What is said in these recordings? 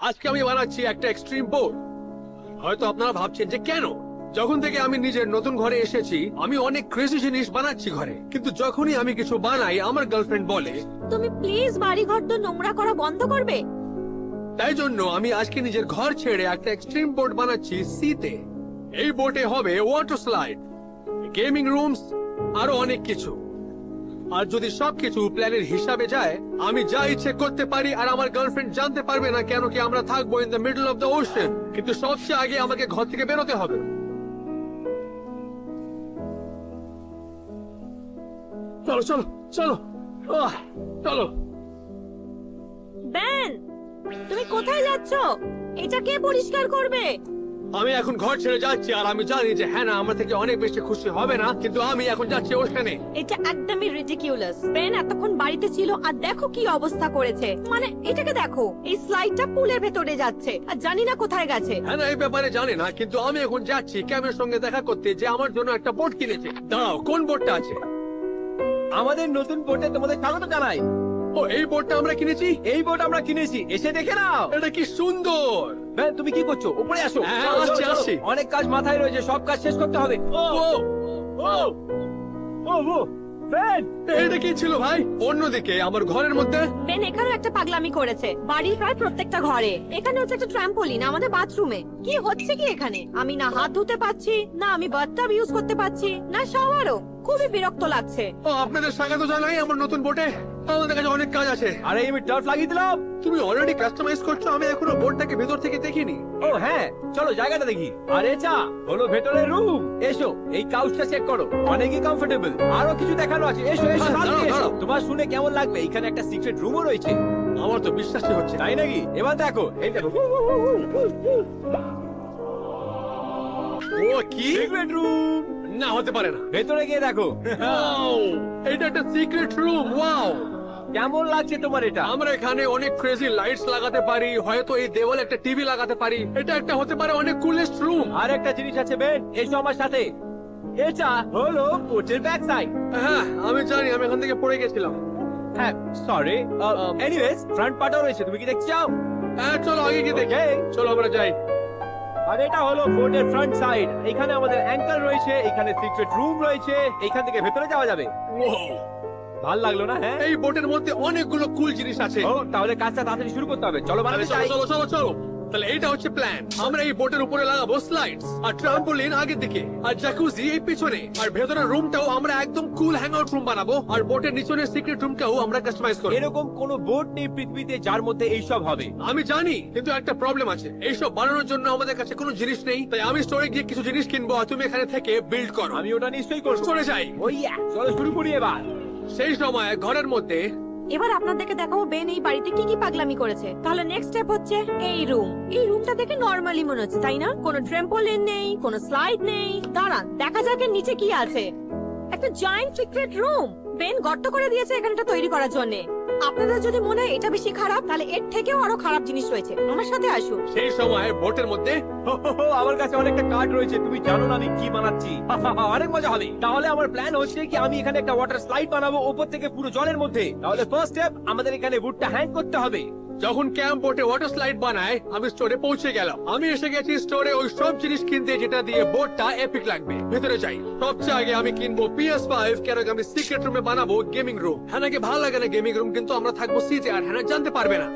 আজকে আমি বানাচ্ছি একটা এক্সট্রিম বোর্ড। হয়তো আপনারা ভাবছেন যে কেন, যখন থেকে আমি নিজের নতুন ঘরে এসেছি আমি অনেক ক্রেজি জিনিস বানাচ্ছি ঘরে, কিন্তু যখনই আমি কিছু বানাই আমার গার্লফ্রেন্ড বলে তুমি প্লিজ বাড়ি ঘর তো নোংরা করা বন্ধ করবে। তাই জন্য আমি আজকে নিজের ঘর ছেড়ে একটা এক্সট্রিম বোর্ড বানাচ্ছি সিতে। এই বোর্ডে হবে ওয়াটার স্লাইড, গেমিং রুমস, আরো অনেক কিছু। আর যদি সবকিছু প্ল্যানের হিসাবে যায় আমি যা ইচ্ছে করতে পারি, আর আমার গার্লফ্রেন্ড জানতে পারবে না কেন কি আমরা থাকবো in the middle of the ocean. কিন্তু সবচেয়ে আগে আমাকে ঘর থেকে বেরোতে হবে। চলো চলো চলো চলো। বেন, তুমি কোথায় যাচ্ছ? এটা কে পরিষ্কার করবে? আমি এখন ঘর ছেড়ে যাচ্ছি, আর আমি জানি যে হ্যাঁ না আমার থেকে অনেক বেশি খুশি হবে না, কিন্তু আমি এখন যাচ্ছি ওখানে। এটা একদমই রিডিকিউলাস। বেন এতক্ষণ বাড়িতে ছিল আর দেখো কি অবস্থা করেছে। মানে এটাকে দেখো, এই স্লাইডটা পুলের ভেতরে যাচ্ছে আর জানি না কোথায় গেছে। হ্যাঁ না এই ব্যাপারে জানি না, কিন্তু আমি এখন যাচ্ছি ক্যামের সঙ্গে দেখা করতে যে আমার জন্য একটা বোর্ড কিনেছে। দাঁড়াও, কোন বোর্ডটা আছে? আমাদের নতুন বোর্ডে তোমাদের স্বাগত জানাই। ও, এই বোর্ডটা আমরা কিনেছি। এই বোর্ড আমরা কিনেছি, এসে দেখে নাও। এটা কি সুন্দর। বেন তুমি কি করছো? উপরে আসো। হ্যাঁ, চলো, আসছি, চলো, আসছি। চলো। অনেক কাজ মাথায় রয়েছে, সব কাজ শেষ করতে হবে। ও ও ও ও ও বেন, এটা কি ছিল ভাই? অন্যদিকে আমার ঘরের মধ্যে বেন এখানেও একটা পাগলামি করেছে। বাড়ির প্রায় প্রত্যেকটা ঘরে। এখানে হচ্ছে একটা ট্রাম্পোলিন আমাদের বাথরুমে। কি হচ্ছে কি এখানে? আমি না হাত ধুতে পারছি, না আমি বাথটাব ইউজ করতে পারছি, না শাওয়ারও। খুবই বিরক্ত লাগছে। ও, আপনাদের স্বাগত জানাই আমার নতুন বোর্ডে। আমাদের কাছে অনেক কাজ আছে। আরে আমি টার্ফ লাগিয়ে দিলাম। তুমি অলরেডি কাস্টমাইজ করছো, আমি এখনো বোর্ডটাকে ভেতর থেকে দেখিনি। ও হ্যাঁ, চলো জায়গাটা দেখি। আরে চা হলো ভেতরের রুম। এসো, এই কাউচটা চেক করো, অনেকই কমফোর্টেবল। আরো কিছু দেখানো আছে, এসো এসো হ্যাঁ, তাড়াতাড়ি দাঁড়াও, এসো। দাঁড়াও। তোমার শুনে কেমন লাগবে? এখানে একটা সিক্রেট রুমও রয়েছে। আমার তো বিশ্বাসই হচ্ছে না। তাই নাকি? এবার দেখো, এই দেখো ও কি? Secret room. না, হতে পারে না। ভেতরে গিয়ে দেখো। Wow! এটা একটা সিক্রেট রুম। ওয়াও, কেমন লাগছে তোমার এটা? আমরা এখানে অনেক ক্রেজি লাইটস লাগাতে পারি, হয়তো এই দেওয়ালে একটা টিভি লাগাতে পারি। এটা একটা হতে পারে অনেক কুলেস্ট রুম। আর একটা জিনিস আছে বেন, এসো আমার সাথে। এটা হলো কোচের ব্যাক সাইড। হ্যাঁ আমি জানি, আমি এখান থেকে পড়ে গেছিলাম। হ্যাঁ সরি, এনিওয়েজ ফ্রন্ট পার্টও রয়েছে, তুমি কি দেখতে চাও? হ্যাঁ চলো আগে গিয়ে দেখে। Okay. চলো আমরা যাই। আর এটা হলো বোর্ডের ফ্রন্ট সাইড। এখানে আমাদের অ্যাঙ্কার রয়েছে, এখানে সিক্রেট রুম রয়েছে, এখান থেকে ভেতরে যাওয়া যাবে। Wow! ভাল লাগলো না? হ্যাঁ। এই বোটের মধ্যে অনেকগুলো কুল জিনিস আছে। ও তাহলে কাজটা তাড়াতাড়ি শুরু করতে হবে, চলো তাহলে বানাতে চলো চাই। চলো চলো চলো। তাহলে এইটা হচ্ছে প্ল্যান। আমরা এই বোটের উপরে লাগাবো স্লাইডস, আর ট্রাম্পোলিন আগের দিকে, আর জাকুজি এই পিছনে, আর ভেতরের রুমটাও আমরা একদম কুল হ্যাংআউট রুম বানাবো, আর বোটের নিচনের সিক্রেট রুমটাও আমরা কাস্টমাইজ করব। এরকম কোনো বোর্ড নেই পৃথিবীতে যার মধ্যে এইসব হবে। আমি জানি, কিন্তু একটা প্রবলেম আছে। এইসব বানানোর জন্য আমাদের কাছে কোনো জিনিস নেই, তাই আমি স্টোরে গিয়ে কিছু জিনিস কিনবো, আর তুমি এখানে থেকে বিল্ড করো। আমি ওটা নিশ্চয়ই করবো। চলে যাই। ওই চলো শুরু করি এবার। সেই সময় ঘরের মধ্যে এবার আপনাদেরকে দেখাবো বেন এই বাড়িতে কি কি পাগলামি করেছে। তাহলে নেক্সট স্টেপ হচ্ছে এই রুম। এই রুমটা দেখে নরমালি মনে হচ্ছে, তাই না? কোনো ট্রাম্পোলিন নেই, কোনো স্লাইড নেই। দাঁড়ান দেখা যাক এর নিচে কি আছে। একটা জায়ান্ট সিক্রেট রুম। বেন গর্ত করে দিয়েছে এখানটা তৈরি করার জন্য। আপনাদের যদি মনে হয় এটা বেশি খারাপ, তাহলে এর থেকেও আরো খারাপ জিনিস রয়েছে। আমার সাথে আসুন। সেই সময় বোটের মধ্যে আমার কাছে অনেকটা কার্ড রয়েছে, তুমি জানো না আমি কি বানাচ্ছি। অনেক মজা হবে। তাহলে আমার প্ল্যান হচ্ছে কি, আমি এখানে একটা ওয়াটার স্লাইড বানাবো উপর থেকে পুরো জলের মধ্যে। তাহলে ফার্স্ট স্টেপ, আমাদের এখানে বুটটা হ্যাং করতে হবে। যখন ক্যাম্প বোটে ওয়াটার স্লাইড বানায় আমি স্টোরে পৌঁছে গেলাম। আমি এসে গেছি স্টোরে ওই সব জিনিস কিনতে যেটা দিয়ে বোটটা এপিক লাগবে। ভেতরে যাই। সবচেয়ে আগে আমি কিনবো PS5, কেন কি আমি সিক্রেট রুমে বানাবো গেমিং রুম। হ্যানাকে ভালো লাগে না গেমিং রুম, কিন্তু আমরা থাকবো সিতে, আর হ্যানা জানতে পারবে না।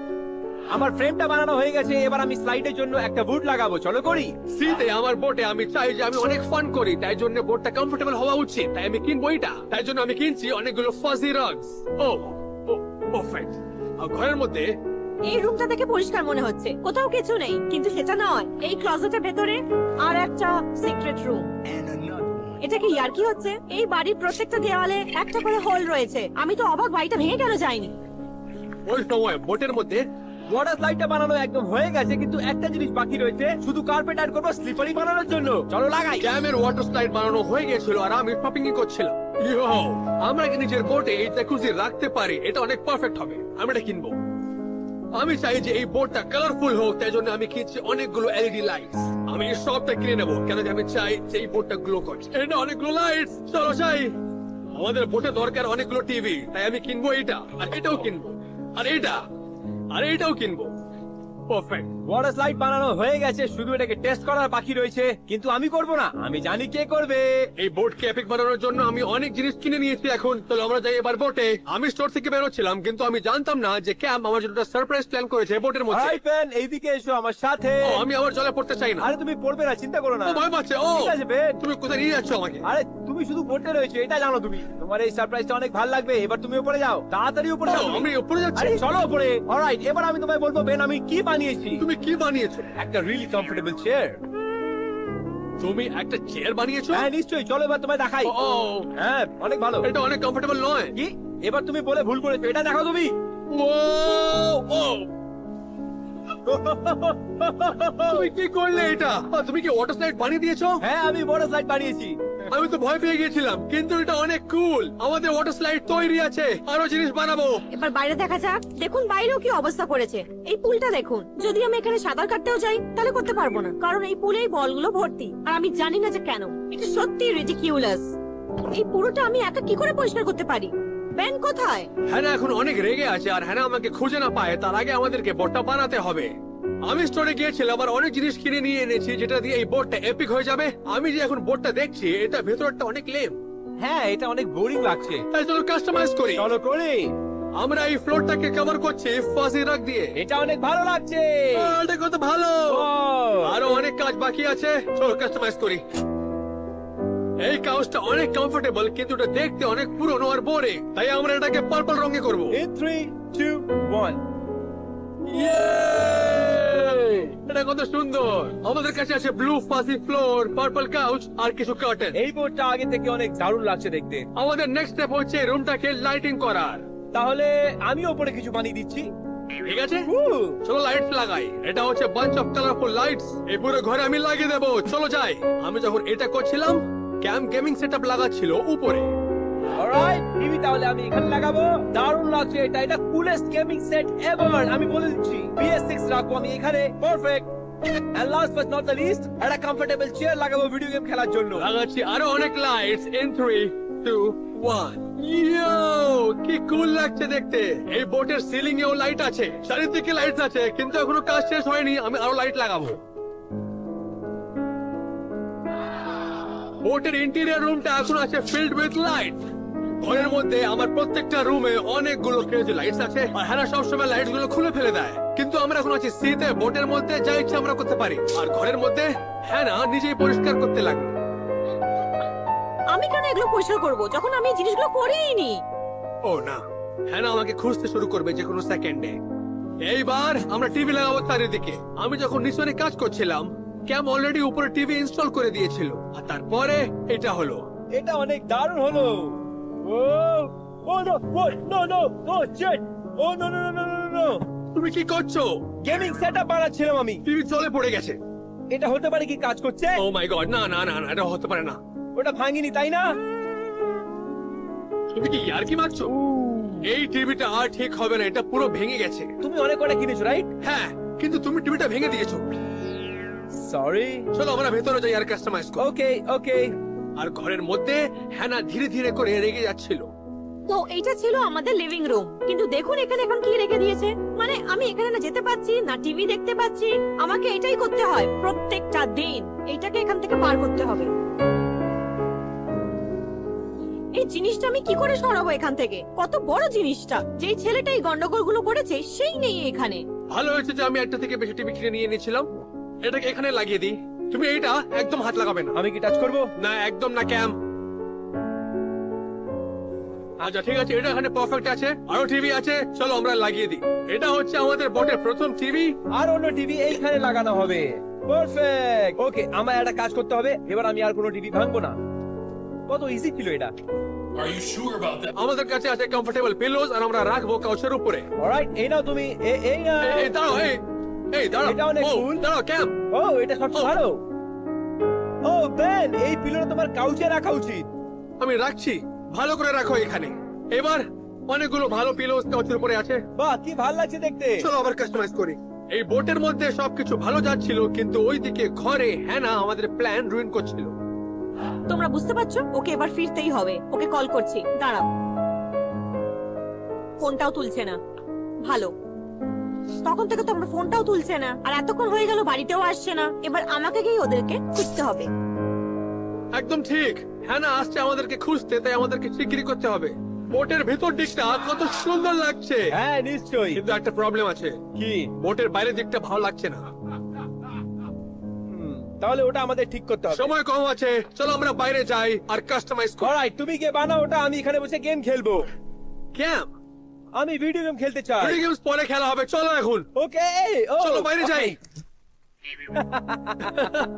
আমার ফ্রেমটা বানানো হয়ে গেছে, এবার আমি স্লাইডের জন্য একটা বুট লাগাবো, চলো করি। সিতে আমার বোটে আমি চাই যে আমি অনেক ফান করি, তাই জন্য বোটটা কমফোর্টেবল হওয়া উচিত। তাই আমি কিনবো এটা। তাই জন্য আমি কিনছি অনেকগুলো ফাজি রাগস। ও পারফেক্ট। আর ঘরের মধ্যে এই রুমটা দেখে পরিষ্কার মনে হচ্ছে, কোথাও কিছু নেই, কিন্তু সেটা নয়। এই ক্লোজেটের ভেতরে আর একটা সিক্রেট রুম। এটা কি ইয়ার কি হচ্ছে? এই বাড়ির প্রত্যেকটা দেওয়ালে একটা করে হোল রয়েছে। আমি তো অবাক, বাড়িটা ভেঙে কেন যায়নি। ওই সময় বোটের মধ্যে ওয়াটার স্লাইডটা বানানো একদম হয়ে গেছে, কিন্তু একটা জিনিস বাকি রয়েছে, শুধু কার্পেট অ্যাড করবো স্লিপারি বানানোর জন্য। চলো লাগাই। ক্যামের ওয়াটার স্লাইড বানানো হয়ে গেছিল, আর আমি শপিং করছিলাম। ইয়ো, আমরা কি নিজের বোটে এই জ্যাকুজি রাখতে পারি? এটা অনেক পারফেক্ট হবে। আমি এটা কিনবো। আমি চাই যে এই বোর্ডটা কালারফুল হোক, তাই জন্য আমি কিনছি অনেকগুলো এলইডি লাইটস। আমি এই সবটা কিনে নেবো, কেন কি আমি চাই যে এই বোর্ডটা গ্লো করছে। এটা অনেকগুলো লাইটস। চলো চাই। আমাদের বোটে দরকার অনেকগুলো টিভি, তাই আমি কিনবো এটা, আর এটাও কিনবো, আর এটা, আর এটাও কিনবো। পারফেক্ট। ওয়াটার স্লাইড বানানো হয়ে গেছে, শুধু এটাকে টেস্ট করার বাকি রয়েছে, কিন্তু আমি করব না, আমি জানি কে করবে। এই বোটকে এপিক বানানোর জন্য আমি অনেক জিনিস কিনে নিয়েছি। এখন চলো আমরা যাই এবার বোটে। আমি স্টোর থেকে বেরোচ্ছিলাম, কিন্তু আমি জানতাম না যে ক্যাম্প আমার জন্য সারপ্রাইজ প্ল্যান করেছে বোটের মধ্যে। হাই পেন, এইদিকে এসো আমার সাথে। ও, আমি আবার জলে পড়তে চাই না। আরে তুমি পড়বে না, চিন্তা করো না। ও, ভয় পাচ্ছে। ও, ঠিক আছে বেন। তুমি কোথায় নিয়ে যাচ্ছ আমাকে? আরে তুমি শুধু বোটে রয়েছে, এটা জানো তুমি। তোমার এই সারপ্রাইজটা অনেক ভালো লাগবে। এবার তুমি উপরে যাও, তাড়াতাড়ি উপরে ও, যাও তুমি। আমি উপরে যাচ্ছি। আরে চলো উপরে। অলরাইট, এবার আমি তোমায় বলবো বেন আমি কি বানিয়েছি। তুমি কি বানিয়েছো? একটা রিয়েলি কমফোর্টেবল চেয়ার। তুমি একটা চেয়ার বানিয়েছো? হ্যাঁ নিশ্চয়ই, চলো এবার তোমায় দেখাই। ও, হ্যাঁ অনেক ভালো। এটা অনেক কমফোর্টেবল নয়। কি এবার তুমি বলে ভুল করেছো, এটা দেখো তুমি। ও, ও, তুমি কি করলে এটা? তুমি কি ওয়াটার স্লাইড বানিয়ে দিয়েছো? হ্যাঁ আমি বড় স্লাইড বানিয়েছি। আমি তো ভয় পেয়ে গেছিলাম, কিন্তু এটা অনেক কুল। আমাদের ওয়াটার স্লাইড তৈরি আছে, আরো জিনিস বানাবো। এবার বাইরে দেখা যাক। দেখুন বাইরেও কি অবস্থা করেছে। এই পুলটা দেখুন। যদি আমি এখানে সাঁতার কাটতেও যাই তাহলে করতে পারবো না, কারণ এই পুলে এই বলগুলো ভর্তি। আর আমি জানি না যে কেন। এটা সত্যি রিডিকিউলাস। এই পুরোটা আমি একা কি করে পরিষ্কার করতে পারি? বেন কোথায়? হ্যানা এখন অনেক রেগে আছে, আর হ্যানা আমাকে খুঁজে না পায় তার আগে আমাদেরকে বোটটা বানাতে হবে। আমি স্টোরে গিয়েছিলাম, আবার অনেক জিনিস কিনে নিয়ে এনেছি যেটা দিয়ে এই বোটটা এপিক হয়ে যাবে। আমি যে এখন বোটটা দেখছি, এটা ভেতরটা অনেক লেম। হ্যাঁ এটা অনেক বোরিং লাগছে। তাই চলো কাস্টমাইজ করি। চলো করি। আমরা এই ফ্লোরটাকে কভার করছি ফাজি রাগ দিয়ে। এটা অনেক ভালো লাগছে। এটা কত ভালো। ও, আরো অনেক কাজ বাকি আছে, চলো কাস্টমাইজ করি। এই কাউচটা অনেক কমফোর্টেবল, কিন্তু এটা দেখতে অনেক পুরনো আর বোরিং। তাই আমরা এটাকে পার্পল রঙে করব। in 3, 2, 1 এটা কত সুন্দর। আমাদের কাছে আছে blue fuzzy floor, purple couch আর কিছু কার্টেন। এই বোর্ডটা আগে থেকে অনেক দারুণ লাগছে দেখতে। আমাদের নেক্সট স্টেপ হচ্ছে রুমটাকে লাইটিং করার। তাহলে আমি ওপরে কিছু বানিয়ে দিচ্ছি। ঠিক আছে, উহ, চলো লাইটস লাগাই। এটা হচ্ছে বাঞ্চ অফ কালারফুল লাইটস। এই পুরো ঘরে আমি লাগিয়ে দেবো। চলো যাই। আমি যখন এটা করছিলাম, ক্যাম্প গেমিং সেটআপ লাগাচ্ছিল উপরে। অলরাইট, টিভি তাহলে আমি এখানে লাগাবো। দারুণ লাগছে এটা। এটা কুলেস্ট গেমিং সেট এভার, আমি বলে দিচ্ছি। PS6 রাখবো আমি এখানে, perfect. And last but not the least, একটা কমফোর্টেবল চেয়ার লাগাবো ভিডিও গেম খেলার জন্য। লাগাচ্ছি আরো অনেক লাইটস। in 3, 2, 1 ইয়ো, কি কুল লাগছে দেখতে। এই বোটের সিলিং এও লাইট আছে, চারিদিকে লাইট আছে, কিন্তু এখনো কাজ শেষ হয়নি। আমি আরো লাইট লাগাবো। বোটের ইন্টেরিয়র রুমটা এখন আছে ফিল্ড উইথ লাইট। ঘরের মধ্যে আমার প্রত্যেকটা রুমে অনেকগুলো ক্রেজি লাইটস আছে, আর হ্যাঁ সবসময় লাইট গুলো খুলে ফেলে দেয়। কিন্তু আমরা এখন আছি সিতে, বোটের মধ্যে যা ইচ্ছা আমরা করতে পারি। আর ঘরের মধ্যে হ্যাঁ নিজেই পরিষ্কার করতে লাগবে। আমি কেন এগুলো পরিষ্কার করব যখন আমি এই জিনিসগুলো করিই নি? ও না, হ্যাঁ আমাকে খুঁজতে শুরু করবে যে কোনো সেকেন্ডে। এইবার আমরা টিভি লাগাবো চারিদিকে। আমি যখন নিচনে কাজ করছিলাম, ক্যাম অলরেডি উপরে টিভি ইনস্টল করে দিয়েছিল, আর তারপরে এটা হলো। এটা অনেক দারুণ হলো। Oh oh no, no no no shit, oh no no no no no. তুমি কি করছো? গেমিং সেটআপ বানাচ্ছিলাম আমি। টিভি জলে পড়ে গেছে। এটা হতে পারে কি কাজ করছে? ও মাই গড, না না না না, এটা হতে পারে না। ওটা ভাঙিনি তাই না? তুমি কি ইয়ার্কি মারছো? এই টিভিটা আর ঠিক হবে না, এটা পুরো ভেঙে গেছে। তুমি অনেক কটা কিনেছো রাইট? হ্যাঁ, কিন্তু তুমি টিভিটা ভেঙে দিয়েছো। সরি। চলো আমরা ভেতরে যাই আর কাস্টমাইজ করি। ওকে ওকে। আর ঘরের মধ্যে হ্যানা ধীরে ধীরে করে রেগে যাচ্ছিল। তো এইটা ছিল আমাদের লিভিং রুম, কিন্তু দেখুন এখানে এখন কি রেখে দিয়েছে। মানে আমি এখানে না যেতে পাচ্ছি না টিভি দেখতে পাচ্ছি। আমাকে এটাই করতে হয় প্রত্যেকটা দিন। এইটাকে এখান থেকে পার করতে হবে। এই জিনিসটা আমি কি করে সরাবো এখান থেকে? কত বড় জিনিসটা। যেই ছেলেটা এই গন্ডগোল গুলো করেছে সেই নেই এখানে। ভালো হয়েছে যে আমি একটা থেকে বেশি টিভি কিনে নিয়ে নিয়েছিলাম। এটাকে এখানে লাগিয়ে দিই। তুমি এইটা একদম হাত লাগাবে না। আমি কি টাচ করব? না, একদম না ক্যাম। আচ্ছা ঠিক আছে, এটা এখানে পারফেক্ট আছে। আরো টিভি আছে, চলো আমরা লাগিয়ে দিই। এটা হচ্ছে আমাদের বোটের প্রথম টিভি। আর অন্য টিভি এইখানে লাগানো হবে। পারফেক্ট। ওকে, আমার একটা কাজ করতে হবে। এবার আমি আর কোনো টিভি ভাঙবো না। কত ইজি ছিল এটা। Are you sure about that? আমাদের কাছে আছে কমফোর্টেবল পিলোজ, আর আমরা রাখবো কাউচের উপরে। অলরাইট, এই নাও তুমি। এই নাও। এই দাঁড়াও, এই দাঁড়াও। এটা অনেক ও, cool। দাঁড়াও ক্যাম। ও এটা সবচেয়ে ভালো। ও বেন, এই পিলোটা তোমার কাউচে রাখা উচিত। আমি রাখছি, ভালো করে রাখো এখানে। এবার অনেকগুলো ভালো পিলোজ কাউচের উপরে আছে। বাহ, কি ভালো লাগছে দেখতে। চলো আবার কাস্টমাইজ করি। এই বোটের মধ্যে সবকিছু ভালো যাচ্ছিল, কিন্তু ওইদিকে ঘরে হ্যানা আমাদের প্ল্যান রুইন করছিল। তোমরা বুঝতে পারছো? ওকে এবার ফিরতেই হবে। ওকে কল করছি, দাঁড়াও। ফোনটাও তুলছে না। ভালো। তখন থেকে তো আমার ফোনটাও তুলছে না, আর এতক্ষণ হয়ে গেল বাড়িতেও আসছে না। এবার আমাকে গিয়ে ওদেরকে খুঁজতে হবে। একদম ঠিক, হ্যানা আসছে আমাদেরকে খুঁজতে, তাই আমাদেরকে শিগগিরই করতে হবে। বোটের ভেতর দিকটা কত সুন্দর লাগছে, হ্যাঁ নিশ্চয়ই। কিন্তু একটা প্রবলেম আছে, কি? বোটের বাইরের দিকটা ভালো লাগছে না। তাহলে ওটা আমাদের ঠিক করতে হবে। সময় কম আছে, চলো আমরা বাইরে যাই আর কাস্টমাইজ করি। অলরাইট, তুমি গিয়ে বানাও ওটা, আমি এখানে বসে গেম খেলবো। ক্যাম্প আমি ভিডিও গেম খেলতে চাই। ভিডিও গেমস পরে খেলা হবে, চলো এখন ওকে, চলো বাইরে যাই।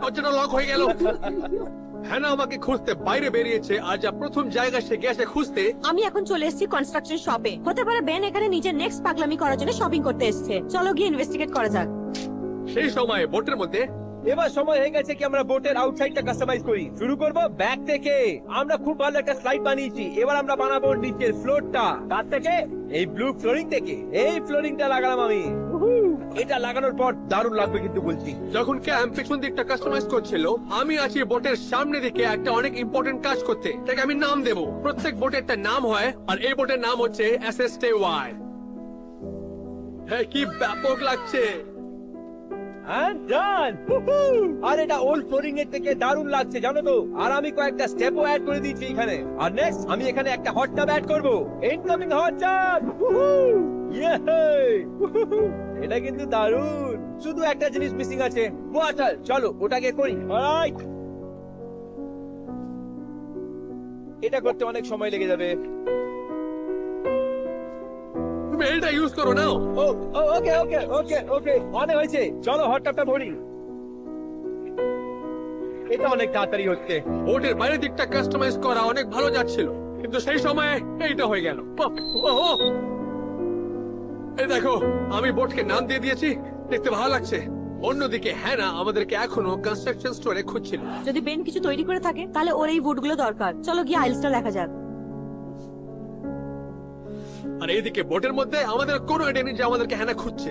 দরজাটা লক হয়ে গেল। হ্যানা আমাকে খুঁজতে বাইরে বেরিয়েছে, আর যা প্রথম জায়গা সে গেছে খুঁজতে। আমি এখন চলে এসেছি কনস্ট্রাকশন শপে। হতে পারে বেন এখানে নিজের নেক্সট পাগলামি করার জন্য শপিং করতে এসেছে। চলো গিয়ে ইনভেস্টিগেট করা যাক। সেই সময় বোটের মধ্যে এবার সময় হয়ে গেছে কি আমরা বোটের আউটসাইডটা কাস্টমাইজ করি। শুরু করব ব্যাক থেকে। আমরা খুব ভালো একটা স্লাইড বানিয়েছি, এবার আমরা বানাবো নিচের ফ্লোরটা। তার থেকে এই ব্লু ফ্লোরিং থেকে এই ফ্লোরিংটা লাগালাম আমি। এটা লাগানোর পর দারুণ লাগবে কিন্তু বলছি। যখন ক্যাম্প পেছন দিকটা কাস্টমাইজ করছিল, আমি আছি বোটের সামনে দিকে একটা অনেক ইম্পর্টেন্ট কাজ করতে। তাকে আমি নাম দেব, প্রত্যেক বোটের একটা নাম হয়, আর এই বোটের নাম হচ্ছে SSTY। হ্যাঁ, কি ব্যাপক লাগছে। And done! আর এটা ওল্ড ফ্লোরিং এর থেকে দারুণ লাগছে জানো তো। আর আমি কয়েকটা স্টেপও অ্যাড করে দিয়েছি এখানে। আর নেক্সট আমি এখানে একটা হট টাব অ্যাড করব। Incoming hot tub. এটা কিন্তু দারুণ। শুধু একটা জিনিস মিসিং আছে, ওয়াটার। চলো ওটাকে করি। অলরাইট, এটা করতে অনেক সময় লেগে যাবে। তুমি এটা ইউজ করো নাও। ওকে ওকে ওকে ওকে, অনেক হয়েছে। চলো হট টাবটা ভরি। এটা অনেক তাড়াতাড়ি হচ্ছে। বোটের বাইরের দিকটা কাস্টমাইজ করা অনেক ভালো যাচ্ছিল, কিন্তু সেই সময় এইটা হয়ে গেল। এই দেখো, আমি বোটকে নাম দিয়ে দিয়েছি, দেখতে ভালো লাগছে। অন্যদিকে হ্যানা আমাদেরকে এখনো কনস্ট্রাকশন স্টোরে খুঁজছিল। যদি বেন কিছু তৈরি করে থাকে তাহলে ওর এই উডগুলো দরকার। চলো গিয়ে আইলসটা দেখা যাক। আর এইদিকে বোটের মধ্যে আমাদের কোনো আইডিয়া নেই যে আমাদেরকে হ্যানা খুঁজছে।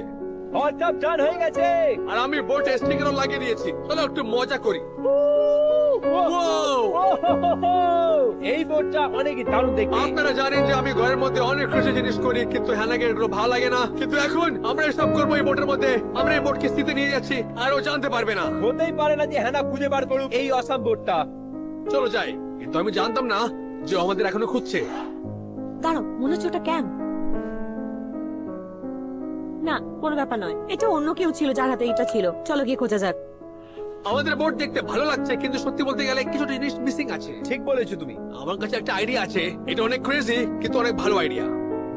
হট টাব ডান হয়ে গেছে। আর আমি বোটে স্টিকারও লাগিয়ে দিয়েছি। চলো একটু মজা করি। Wow! এই বোটটা অনেক দারুণ দেখতে। আপনারা জানেন যে আমি ঘরের মধ্যে অনেক খুশি জিনিস করি, কিন্তু হ্যানাকে এগুলো ভালো লাগে না। কিন্তু এখন আমরা এসব করবো এই বোটের মধ্যে। আমরা এই বোটকে স্থিতি নিয়ে যাচ্ছি, আর ও জানতে পারবে না। হতেই পারে না যে হ্যানা খুঁজে বার করুক এই অসাম বোটটা। চলো যাই। কিন্তু আমি জানতাম না যে ও আমাদের এখনো খুঁজছে। দাঁড়াও, মনে হচ্ছে ওটা ক্যাম্প। না, কোনো ব্যাপার নয়, এটা অন্য কেউ ছিল যার হাতে এটা ছিল। চলো গিয়ে খোঁজা যাক। আমাদের বোট দেখতে ভালো লাগছে, কিন্তু সত্যি বলতে গেলে কিছু জিনিস মিসিং আছে। ঠিক বলেছো তুমি। আমার কাছে একটা আইডিয়া আছে, এটা অনেক ক্রেজি কিন্তু অনেক ভালো আইডিয়া।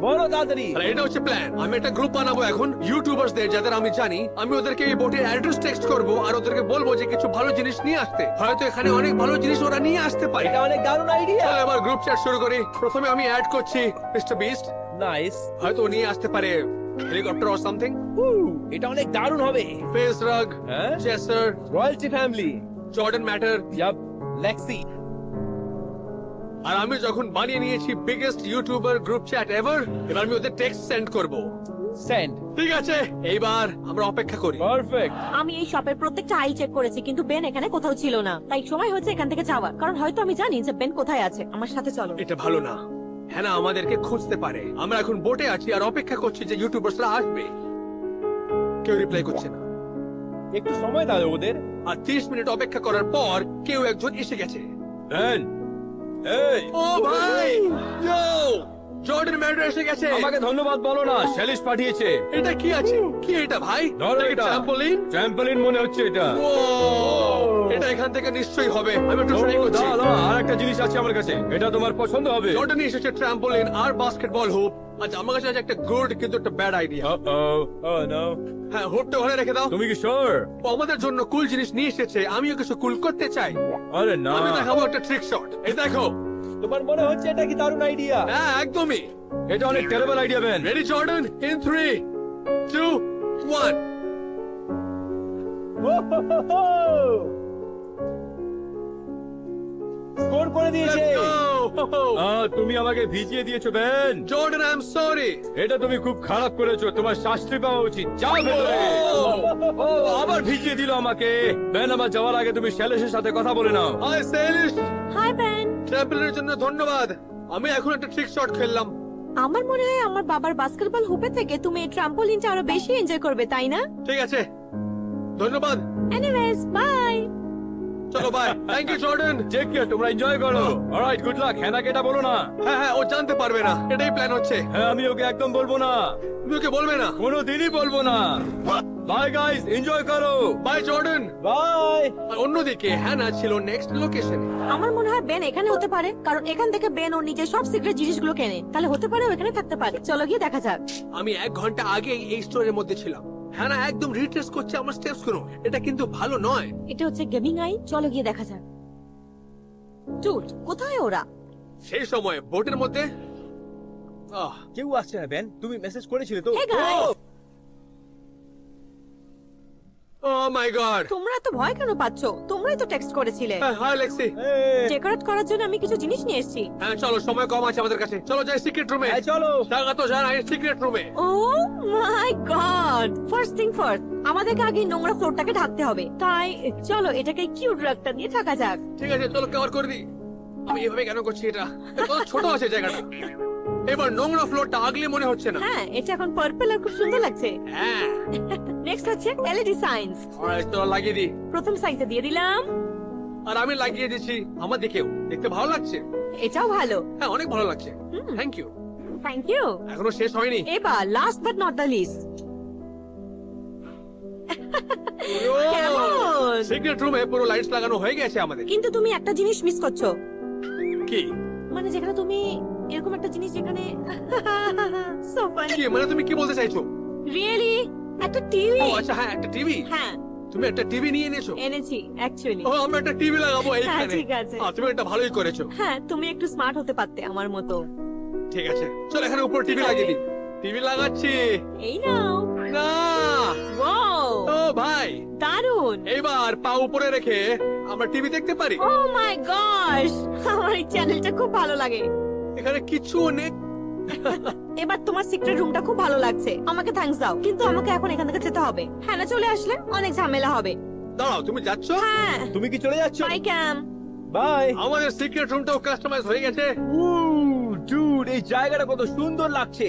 বলো তাড়াতাড়ি। আর এটা হচ্ছে প্ল্যান। আমি একটা গ্রুপ বানাবো এখন ইউটিউবারসদের, যাদের আমি জানি। আমি ওদেরকে এই বোটের অ্যাড্রেস টেক্সট করবো, আর ওদেরকে বলবো যে কিছু ভালো জিনিস নিয়ে আসতে। হয়তো এখানে অনেক ভালো জিনিস ওরা নিয়ে আসতে পারে। এটা অনেক দারুণ আইডিয়া। চলো এবার গ্রুপ চ্যাট শুরু করি। প্রথমে আমি অ্যাড করছি মিস্টার বিস্ট। নাইস। হয়তো ও নিয়ে আসতে পারে হেলিকপ্টার অর সামথিং। এটা অনেক দারুণ হবে। ফেস রাগ, হ্যাঁ? Chaser, Royalty Family. Jordan Matter. Yup, Lexi. আর আমি যখন বানিয়ে নিয়েছি biggest YouTuber group chat ever, এবার আমি ওদের টেক্সট সেন্ড করব। সেন্ড। ঠিক আছে, এইবার আমরা অপেক্ষা করি। পারফেক্ট। আমি এই শপের প্রত্যেকটা আইল চেক করেছি, কিন্তু বেন এখানে কোথাও ছিল না। তাই সময় হচ্ছে এখান থেকে যাওয়ার, কারণ হয়তো আমি জানি যে বেন কোথায় আছে। আমার সাথে চলো। এটা ভালো না, হ্যাঁ আমাদেরকে খুঁজতে পারে। আমরা এখন বোটে আছি আর অপেক্ষা করছি যে ইউটিউবারসরা আসবে। কেউ রিপ্লাই করছে না। একটু সময় দাও ওদের। আর 30 মিনিট অপেক্ষা করার পর কেউ একজন এসে গেছে। দেন। এই, ও ভাই, ইয়ো, জর্ডন ম্যাটার এসে গেছে। আমাকে ধন্যবাদ বলো না, শ্যালিশ পাঠিয়েছে। এটা কি আছে? কি এটা ভাই? ধরো এটা। ট্রাম্পোলিন? ট্রাম্পলিন মনে হচ্ছে এটা। ও, এটা এখান থেকে নিশ্চয়ই হবে। আমি একটু ট্রাই করছি। আর একটা জিনিস আছে আমার কাছে, এটা তোমার পছন্দ হবে। জর্ডন এসেছে ট্রাম্পোলিন আর বাস্কেটবল হুপ। আচ্ছা, আমার কাছে আছে একটা গুড কিন্তু একটা ব্যাড আইডিয়া। হ্যাঁ, হুপটা ঘরে রেখে দাও। তুমি কি শিওর? ও আমাদের জন্য কুল জিনিস নিয়ে এসেছে, আমিও কিছু কুল করতে চাই। আরে না, আমি দেখাবো একটা ট্রিক শট। এই দেখো। তোমার মনে হচ্ছে এটা কি দারুণ আইডিয়া? হ্যাঁ, একদমই। এটা অনেক terrible idea Ben. Ready Jordan? In 3, 2, 1। Score করে দিয়েছে। Let's go! তুমি আমাকে ভিজিয়ে দিয়েছো Ben. Jordan, I am sorry. এটা তুমি খুব খারাপ করেছো, তোমার শাস্তি পাওয়া উচিত। যাও ভেতরে। ও আবার ভিজিয়ে দিল আমাকে। বেন, আমার যাওয়ার আগে তুমি শ্যালিশের সাথে কথা বলে নাও। Hi Salish, hi Ben. ট্রাম্পলিনের জন্য ধন্যবাদ। আমি এখন একটা ট্রিক শট খেললাম। আমার মনে হয় আমার বাবার বাস্কেটবল হুপে থেকে তুমি এই ট্রাম্পোলিনটা আরো বেশি এনজয় করবে, তাই না? ঠিক আছে, ধন্যবাদ। Anyways, bye. চলো bye. Thank you Jordan. Take care, তোমরা এনজয় করো। Alright, good luck. হ্যানাকে এটা বলো না। হ্যাঁ হ্যাঁ, ও জানতে পারবে না, এটাই প্ল্যান হচ্ছে। হ্যাঁ, আমি ওকে একদম বলবো না, তুমি ওকে বলবে না। কোনোদিনই বলবো না। বাই গাইস, এনজয় করো। Bye Jordan. বাই। আর অন্যদিকে হ্যানা ছিল নেক্সট লোকেশনে। আমার মনে হয় বেন এখানে হতে পারে, কারণ এখান থেকে বেন ওর নিজের সব সিক্রেট জিনিসগুলো কেনে। তাহলে হতে পারে ও এখানে থাকতে পারে। চলো গিয়ে দেখা যাক। আমি 1 ঘন্টা আগে এই স্টোরের মধ্যে ছিলাম। হ্যানা একদম রিট্রেস করছে আমার স্টেপস গুলো। এটা কিন্তু ভালো নয়। এটা হচ্ছে গেমিং আই। চলো গিয়ে দেখা যাক। টুট, কোথায় ওরা? সেই সময় বোটের মধ্যে কেউ আসছে না বেন, তুমি মেসেজ করেছিলে তো? Hey guys! O my god. তোমরা এত ভয় কেন পাচ্ছ? তোমরাই তো টেক্সট করেছিলে। হাই লেক্সি। ডেকোরেট করার জন্য আমি কিছু জিনিস নিয়ে এসেছি। হ্যাঁ চলো, সময় কম আছে আমাদের কাছে। চলো যাই সিক্রেট রুমে। হ্যাঁ, চলো। স্বাগত জানাই সিক্রেট রুমে। ও my god! First thing first, আমাদেরকে আগে নোংরা ফ্লোরটাকে ঢাকতে হবে। তাই চলো এটাকে কিউট রাগটা দিয়ে ঢাকা যাক। ঠিক আছে, চলো কভার করে দিই। আমি এভাবে কেন করছি এটা? কত ছোট আছে জায়গাটা। এবার নোংরা ফ্লোরটা আগলে মনে হচ্ছে না। হ্যাঁ, এটা এখন পার্পল আর খুব সুন্দর লাগছে। হ্যাঁ। নেক্সট হচ্ছে এলইডি সাইন্স। অলরাইট, চলো লাগিয়ে দিই। প্রথম সাইনটা দিয়ে দিলাম। আর আমি লাগিয়ে দিচ্ছি আমার দিকেও। দেখতে ভালো লাগছে। এটাও ভালো। হ্যাঁ, অনেক ভালো লাগছে। Thank you. Thank you. এখনো শেষ হয়নি। এবার last but not the least. কেমন? সিক্রেট রুমে পুরো লাইটস লাগানো হয়ে গেছে আমাদের। কিন্তু তুমি একটা জিনিস মিস করছো। কি? মানে যেখানে তুমি এরকম একটা জিনিস যেখানে সো ফানি। কি মানে তুমি কি বলতে চাইছো? রিয়েলি একটা টিভি। ও আচ্ছা, হ্যাঁ একটা টিভি। হ্যাঁ, তুমি একটা টিভি নিয়ে এনেছো? এনেছি অ্যাকচুয়ালি। ও, আমরা একটা টিভি লাগাবো এইখানে। ঠিক আছে। তুমি এটা ভালোই করেছো। হ্যাঁ, তুমি একটু স্মার্ট হতে পারতে আমার মতো। ঠিক আছে, চল এখানে উপর টিভি ঠিক আছে। লাগিয়ে দিই। টিভি লাগাচ্ছি। এই নাও। না। ওয়াও, ও ভাই, দারুন। এইবার পা উপরে রেখে আমরা টিভি দেখতে পারি। ও মাই গশ, আমার এই চ্যানেলটা খুব ভালো লাগে। এখানে কিছু নেই। এবার তোমার সিক্রেট রুমটা খুব ভালো লাগছে। আমাকে থ্যাঙ্কস দাও, কিন্তু আমাকে এখন এখান থেকে যেতে হবে। হ্যাঁ, না চলে আসলে অনেক ঝামেলা হবে। দাঁড়াও, তুমি যাচ্ছ? হ্যাঁ, তুমি কি চলে যাচ্ছ? Bye Cam. বাই। আমাদের সিক্রেট রুমটাও কাস্টমাইজ হয়ে গেছে। ডুড, এই জায়গাটা কত সুন্দর লাগছে।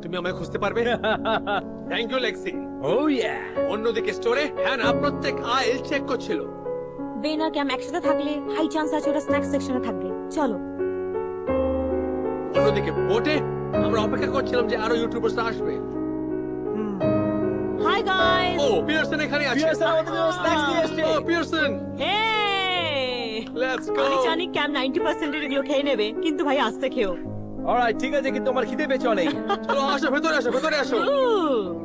তুমি আমায় খুঁজতে পারবে? Thank you লেক্সি। ও ইয়া। অন্যদিকে স্টোরে হ্যানা প্রত্যেক আইল চেক করছিল। বেন আর ক্যাম একসাথে থাকলে হাই চান্স আছে ওরা স্ন্যাক্স সেকশনে থাকবে। চলো। অন্যদিকে বোটে আমরা অপেক্ষা করছিলাম যে আরো ইউটিউবার্সরা আসবে। Hi guys. ও পিয়ারসন এখানে আছে। পিয়ারসন আমাদের জন্য স্ন্যাক্স নিয়ে এসেছে। ও পিয়ারসন, হে, লেটস গো। আমি জানি ক্যাম 90% এগুলো খেয়ে নেবে, কিন্তু ভাই আস্তে খেও। অলরাইট, ঠিক আছে, কিন্তু আমার খিদে পেয়েছে অনেক। চলো আসো, ভেতরে আসো, ভেতরে আসো।